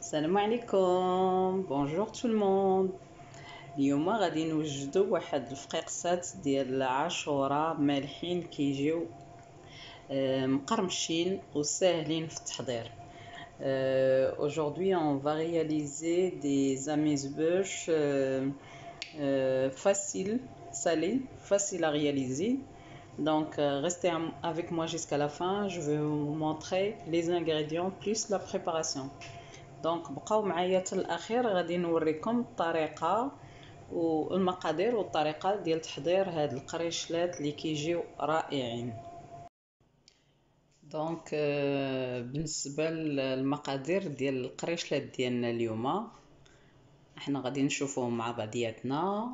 السلام عليكم. بونجور تو الموند. اليوم غادي نوجدوا واحد الفقيقسات ديال العاشوره مالحين كيجيو مقرمشين وساهلين في التحضير. Aujourd'hui on va réaliser des amuse-bouches faciles, salées, faciles à réaliser. Donc restez avec moi jusqu'à la fin, je vais vous montrer les ingrédients plus la préparation. دونك بقاو معايا حتى الاخير، غادي نوريكم الطريقه والمقادير والطريقه ديال تحضير هاد القريشلات اللي كيجيو رائعين. دونك بالنسبه للمقادير ديال القريشلات ديالنا اليوم احنا غادي نشوفوهم مع بعضياتنا.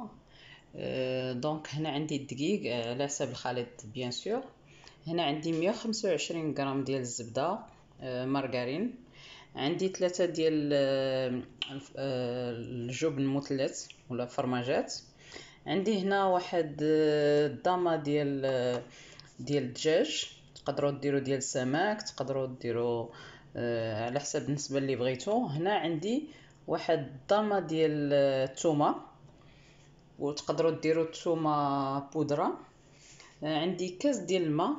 دونك هنا عندي الدقيق على حساب الخليط بيان سور. هنا عندي 125 غرام ديال الزبده مارغرين. عندي 3 ديال الجبن مثلث ولا فرماجات. عندي هنا واحد الضامه ديال الدجاج، تقدروا ديروا ديال السمك، تقدروا ديروا على حسب النسبه اللي بغيتو. هنا عندي واحد الضامه ديال الثومه وتقدروا ديروا الثومه بودره. عندي كاس ديال الماء،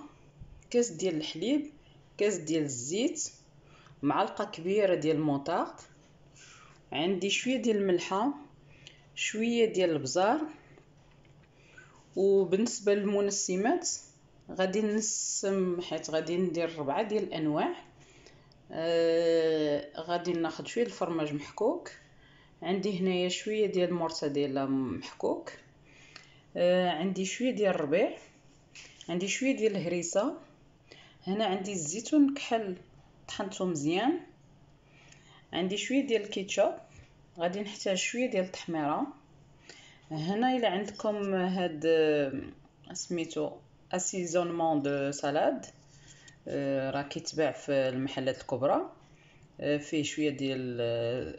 كاس ديال الحليب، كاس ديال الزيت، معلقه كبيره ديال الموطارد. عندي شويه ديال الملحه، شويه ديال البزار. وبالنسبه للمنسمات غادي نسم، حيت غادي ندير 4 ديال الانواع. غادي ناخذ شويه الفرماج محكوك. عندي هنايا شويه ديال المورتاديلا محكوك. عندي شويه ديال الربيع، عندي شويه ديال الهريسه. هنا عندي الزيتون كحل طحنته مزيان. عندي شويه ديال الكيتشوب، غادي نحتاج شويه ديال التحميره. هنا الا عندكم هاد سميتو اسيزونمون دو سالاد، راه كيتباع في المحلات الكبرى. فيه شويه ديال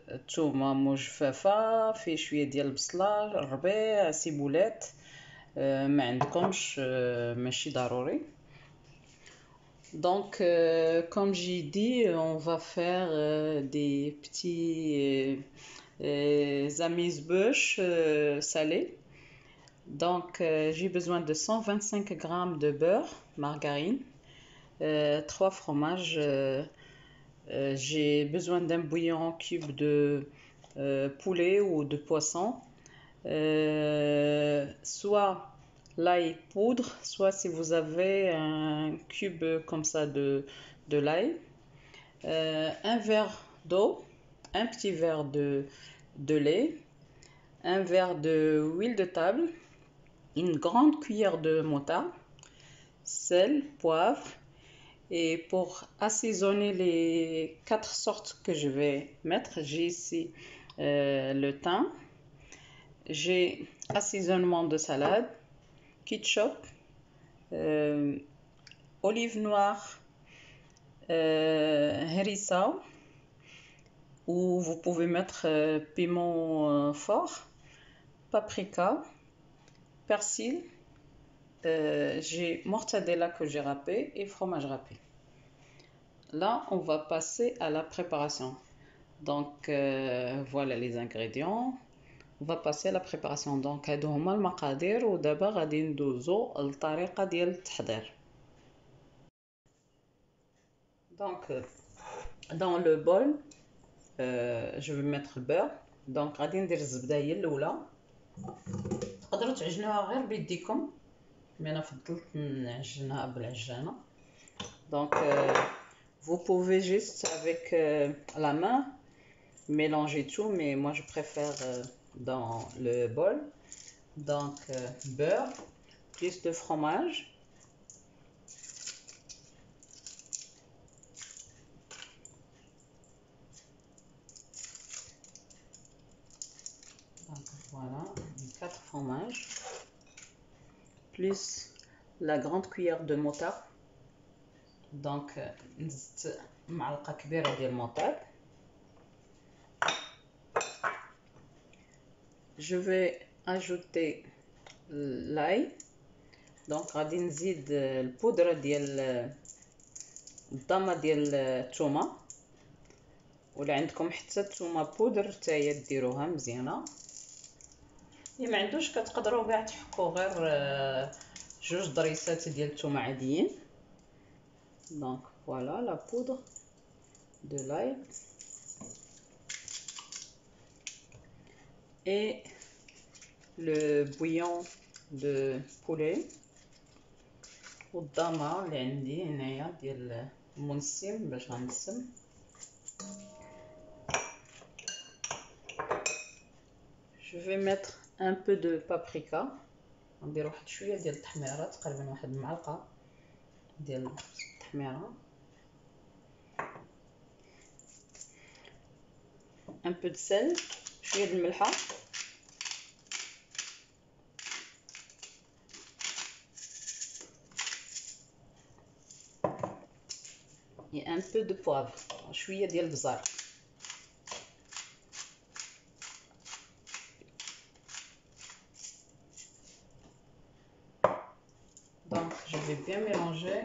الثومه مجففه، فيه شويه ديال البصله، الربيع، سيبولات. ما عندكمش ماشي ضروري. Donc, comme j'ai dit, on va faire des petits amuse-bouches salés. Donc, j'ai besoin de 125 grammes de beurre, margarine, 3 fromages. J'ai besoin d'un bouillon cube de poulet ou de poisson, soit l'ail poudre, soit si vous avez un cube comme ça de l'ail. Un verre d'eau, un petit verre de lait, un verre d'huile de table, une grande cuillère de moutarde, sel, poivre. Et pour assaisonner les 4 sortes que je vais mettre, j'ai ici le thym, j'ai assaisonnement de salade, ketchup, olive noire, harissa, ou vous pouvez mettre piment fort, paprika, persil. J'ai mortadella que j'ai râpé et fromage râpé. Là, on va passer à la préparation. Donc, voilà les ingrédients. On va passer à la préparation. Donc, هادو هما المقادير ودابا غادي ندوزو للطريقه ديال التحضير. Donc, dans le bol, je vais mettre le beurre. Donc, غادي ندير الزبده هي الاولى. تقدروا تعجنوها غير بيديكم، mais انا فضلت نعجنها بالعجانه. Donc, vous pouvez juste avec la main mélanger tout, mais moi je préfère dans le bol. Donc beurre plus de fromage, donc voilà 4 fromages plus la grande cuillère de moutarde. Donc نزدت معلقه كبيره ديال الموطارد. Je vais ajouter l'ail. Donc غادي نزيد البودره ديال الضامه ديال الثومه ولا عندكم حتى الثومه بودر تاهي ديروها مزيانه. اللي ما عندوش كتقدروا كاع تحكوا غير جوج ضريسات ديال الثومه عاديين. دونك فوالا لا بودر دو لاي et le bouillon de poulet والضامه اللي عندي هنايا ديال المنسم باش غنسم. Je vais mettre un peu de paprika. ندير واحد شويه ديال التحميره، تقريبا واحد المعلقه ديال التحميره. un peu de sel، شويه د الملحه. et un peu de poivre، شويه ديال البزار. donc je vais bien mélanger.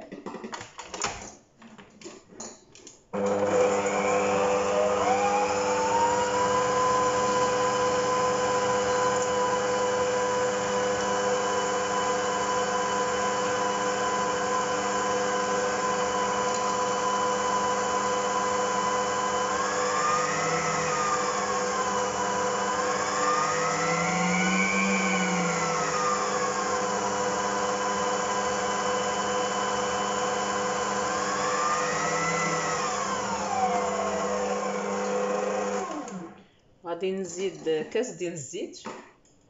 غادي نزيد كاس ديال الزيت.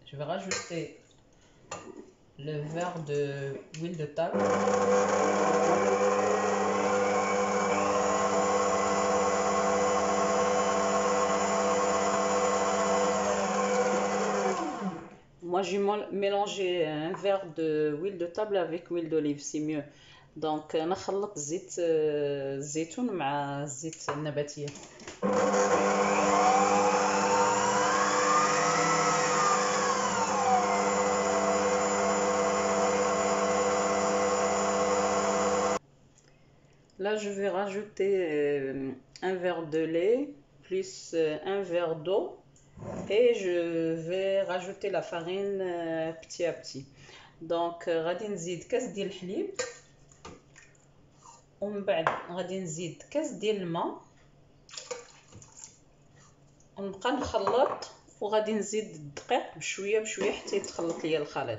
je vais rajouter le verre de huile de table. moi j'ai mélangé un verre de huile de table avec huile d'olive, c'est mieux. donc انا خلطت زيت الزيتون مع الزيت النباتيه. Là, je vais rajouter un verre de lait plus un verre d'eau et je vais rajouter la farine petit à petit. Donc, غادي نزيد كاس ديال الحليب ومن بعد غادي نزيد كاس ديال الماء ونبقى نخلط وغادي نزيد الدقيق بشويه بشويه حتى يتخلط ليا الخليط.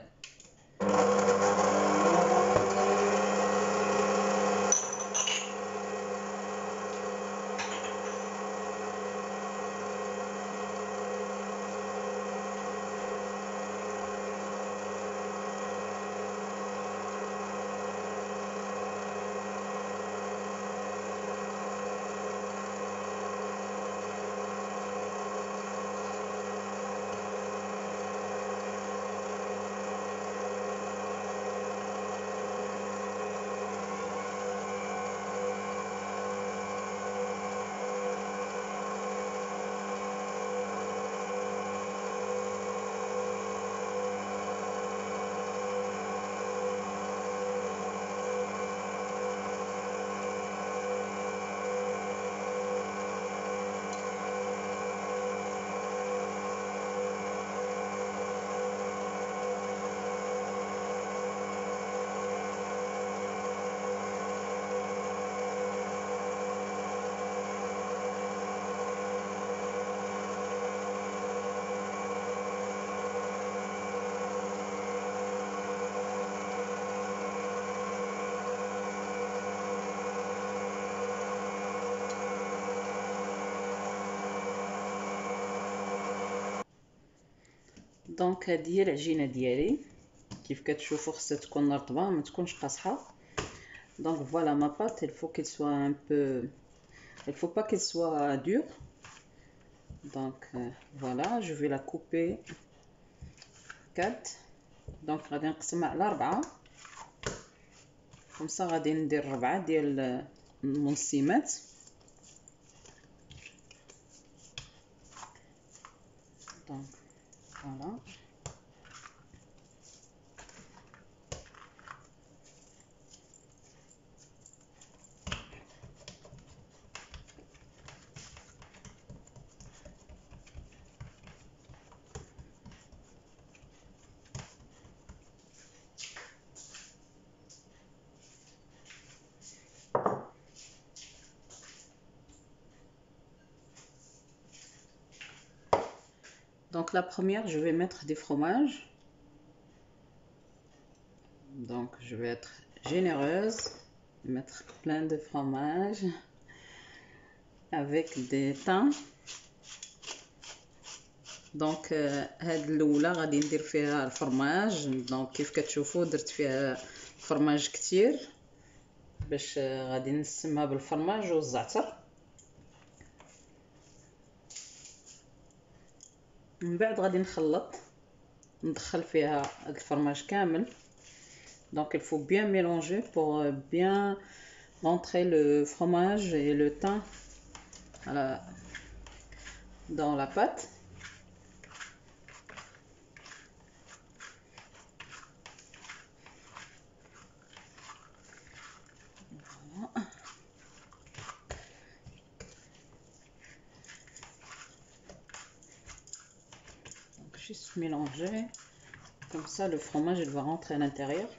دونك هذه هي العجينه ديالي كيف كتشوفوا، خصها تكون رطبه ما تكونش قاصحه. دونك فوالا ما بات il faut qu'elle soit un peu il faut pas qu'elle soit dure. donc voilà je vais la couper 4. دونك غادي نقسمها على 4 خمسة. غادي ندير 4 ديال المنسمات. دونك فوالا Donc la première, je vais mettre des fromages. Donc je vais être généreuse, mettre plein de fromages avec des thym. دونك هاد الاولى غادي ندير فيها الفرماج. دونك كيف كتشوفوا درت فيها فرماج كتير باش غادي نسمها بالفرماج والزعتر. من بعد غادي نخلط، ندخل فيها هاد الفرماج كامل. دونك il faut bien mélanger pour bien rentrer le fromage et le thym dans la pâte. Juste mélanger comme ça, le fromage il va rentrer à l'intérieur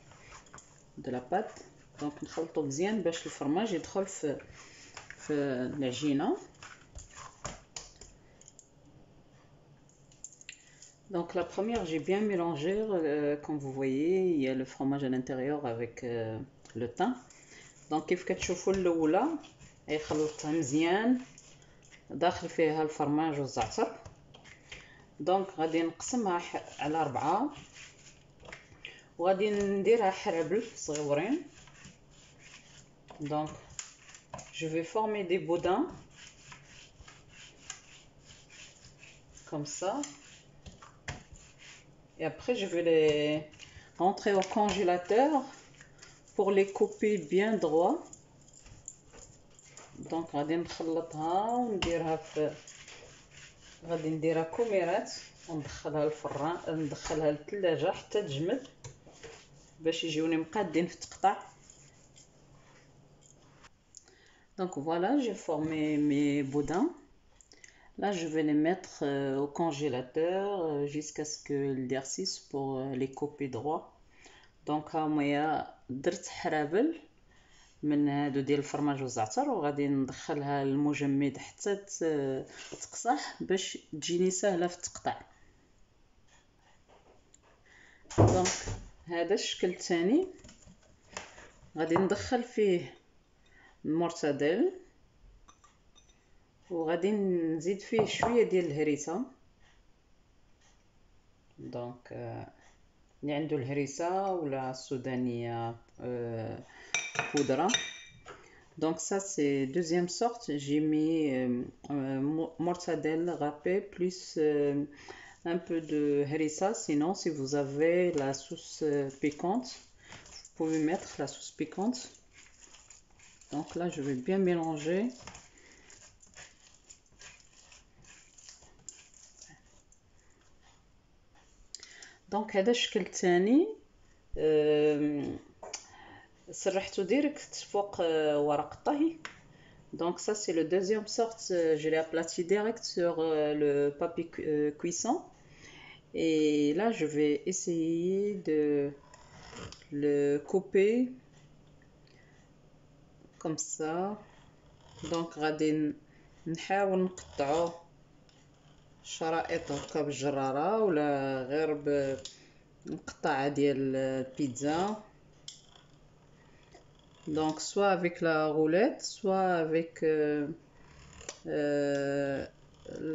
de la pâte. Donc نخلطو مزيان باش الفرماج يدخل في العجينه. Donc la première, j'ai bien mélangé, comme vous voyez, il y a le fromage à l'intérieur avec le thym. Donc كيف كتشوفوا الاولى خلطتها مزيان داخل فيها الفرماج والزعتر. دونك غادي نقسمها على 4 وغادي نديرها حرابل صغيورين. Donc je vais former des boudins comme ça. Et après je vais les rentrer au congélateur pour les couper bien droit. Donc غادي نخلطها ونديرها غادي نديرها كوميرات وندخلها للفران، ندخلها للثلاجه حتى تجمد باش يجيوني مقادين في التقطع. Donc voilà, j'ai formé mes boudins. Là je vais les mettre au congélateur jusqu'à ce qu'ils durcissent pour les couper droit. Donc هاهمايا درت حرابل من هادو ديال الفرماج والزعتر وغادي ندخلها للمجمد حتى تقصح باش تجيني سهله في التقطيع. دونك هذا الشكل الثاني غادي ندخل فيه المورتاديل وغادي نزيد فيه شويه ديال الهريسه. دونك اللي عنده الهريسه ولا السودانيه poudre. Donc ça c'est deuxième sorte, j'ai mis mortadelle râpée plus un peu de harissa. Sinon si vous avez la sauce piquante, vous pouvez mettre la sauce piquante. Donc là je vais bien mélanger. Donc هذا الشكل الثاني سرحته ديريكت فوق ورق الطهي. Donc ça c'est le deuxième sorte, je l'ai aplati direct sur le papier cuisson. Et là je vais essayer de le couper comme ça. Donc غادي نحاول نقطعو شرائط هكا بالجراره ولا غير بمقطعه ديال البيتزا. Donc soit avec la roulette, soit avec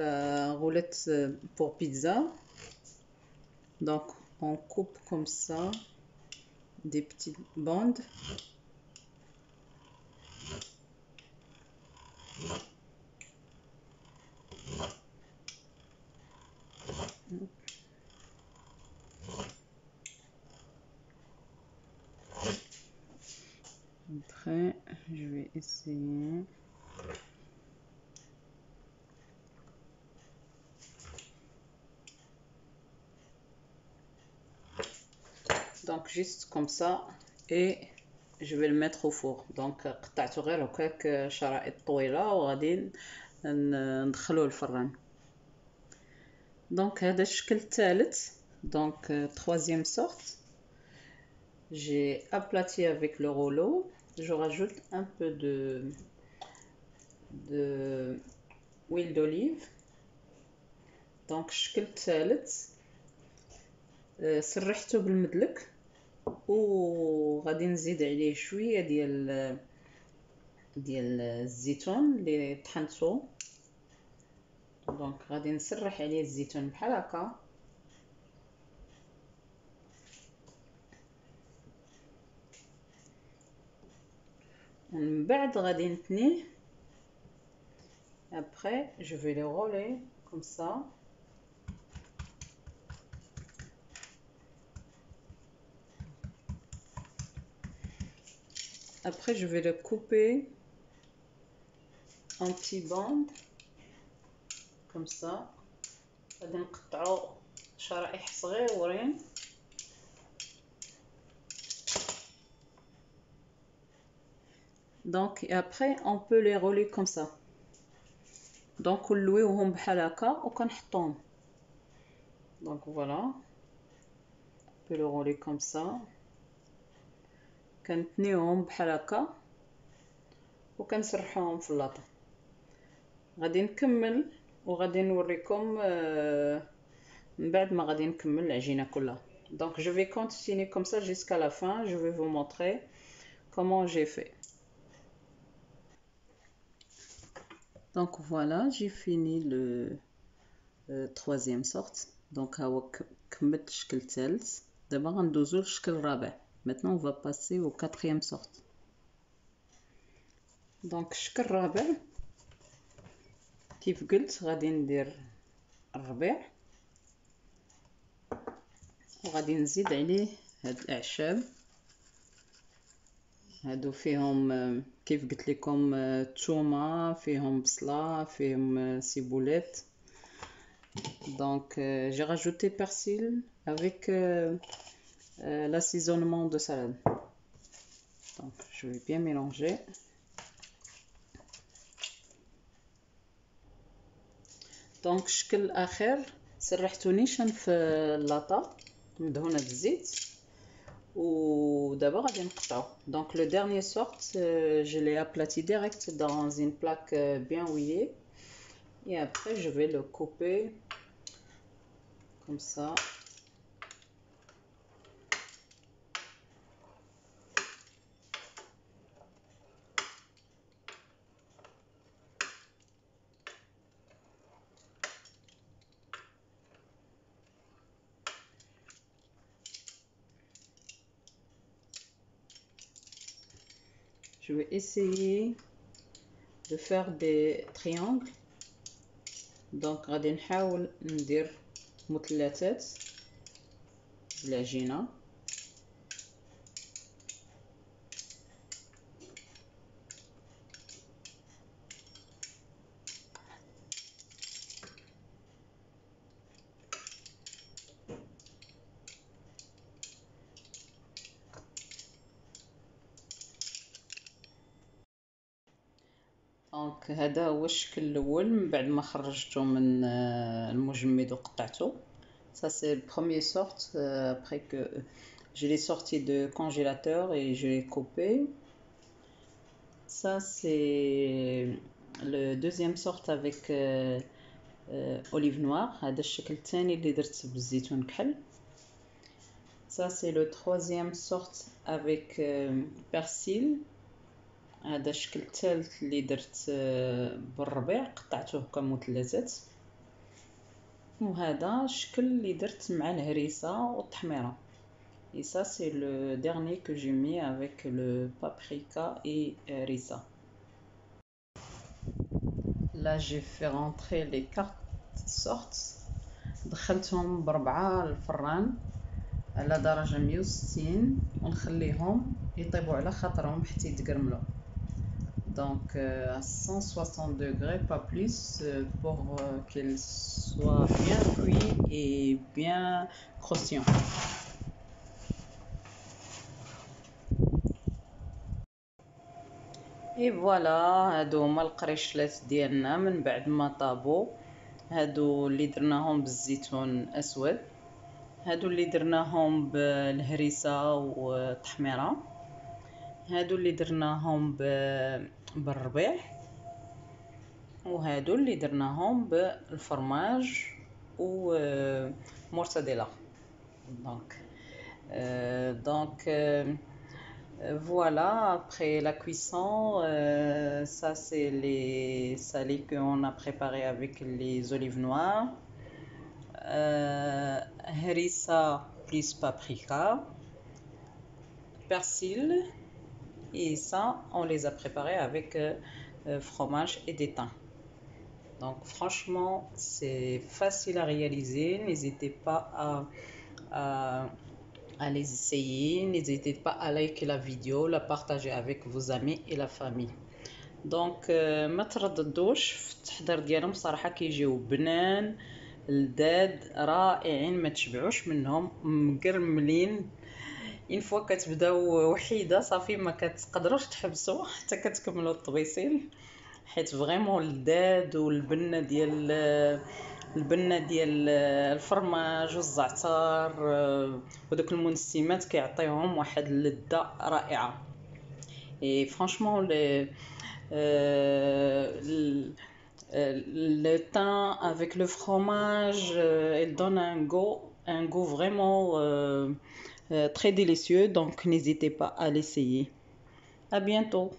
la roulette pour pizza. Donc on coupe comme ça des petites bandes. Après, je vais essayer. Donc juste comme ça et je vais le mettre au four. Donc قطعته غير هكاك شرائط طويله وغادي ندخلوه الفران. Donc هذا الشكل الثالث. Donc troisième sorte, j'ai aplati avec le rouleau. Je rajoute un peu de huile d'olive. دونك الشكل الثالث سرحته بالمدلك وغادي نزيد عليه شويه ديال الزيتون اللي طحنته. دونك غادي نسرح عليه الزيتون بحال هكا، ومن بعد غادي نتنيه. après je vais le rouler comme ça. après je vais le couper en petits bandes comme ça. غادي نقطعو شرائح صغيورين. donc et après on peut les rouler comme ça. donc نلويوهم بحال هكا وكنحطوهم. donc voilà on peut le rouler comme ça. كنتنيوهم بحال هكا وكنسرحوهم في اللاطه. غادي نكمل وغادي نوريكم من بعد ما غادي نكمل العجينه كلها. donc je vais continuer comme ça jusqu'à la fin. je vais vous montrer comment j'ai fait. donc voilà j'ai fini le troisième sorte. donc هاو كملت الشكل الثالث. دابا غندوزو للشكل الرابع. maintenant on va passer au quatrième sorte. donc الشكل الرابع كيف قلت غادي ندير الربيع وغادي نزيد عليه هاد الاعشاب. هادو فيهم كيف قلت لكم الثومه، فيهم بصله، فيهم سيبولات. donc j'ai rajouté persil avec l'assaisonnement de salade. donc je vais bien mélanger. donc الشكل الاخير سرحتو نيشان في اللاطه مدهونه بالزيت ودابا غادي نقطعو. donc le dernier sorte je l'ai aplati direct dans une plaque bien mouillée et après je vais le couper comme ça. je vais essayer de faire des triangles. donc غادي نحاول ندير مثلثات بالعجينه. دونك هذا هو الشكل الاول من بعد ما خرجته من المجمد وقطعته. ça c'est le premier sorte après que je l'ai sorti de congélateur et je l'ai coupé. ça c'est le deuxième sorte avec olive noire. هذا الشكل الثاني اللي درت بالزيتون كحل. ça c'est le troisième sorte avec persil. هذا الشكل الثالث اللي درت بالربيع قطعته كمثلثات. وهذا الشكل اللي درت مع الهريسه والتحميره. et ça c'est le dernier que j'ai mis avec le paprika et harissa. là j'ai fait rentrer les 4 sortes. دخلتهم ب4 الفران على درجه 160 ونخليهم يطيبوا على خاطرهم حتى يتقرملوا. donc à 160 degrés pas plus pour qu'ils soient bien cuits et bien croustillants. et voilà هادو هما القريشلات ديالنا من بعد ما طابوا. هادو اللي درناهم بالزيتون اسود، هادو اللي درناهم بالهريسه والتحميره، هادو اللي درناهم بالربيع، وهادو اللي درناهم بالفرماج ou mortadella. Voilà, après la cuisson, ça c'est les salés qu'on a préparés avec les olives noires, harissa plus paprika, persil, et ça on les a préparés avec fromage et des thym. Donc franchement c'est facile à réaliser, n'hésitez pas à les essayer, n'hésitez pas à liker la vidéo, la partager avec vos amis et la famille. دونك ما ترددوش في التحضير ديالهم، صراحه كيجيو بنان لذاذ رائعين، ما تشبعوش منهم، مقرملين. اون فوا كتبداو وحيده صافي ما كتقدروش تحبسوا حتى كتكملوا الطبيسيل، حيت فريمون لذاذ. والبنه ديال الفرماج والزعتر ودوك المنسمات كيعطيوهم واحد اللذه رائعه. Et franchement, le thym avec le fromage, il donne un goût vraiment très délicieux. Donc, n'hésitez pas à l'essayer. À bientôt.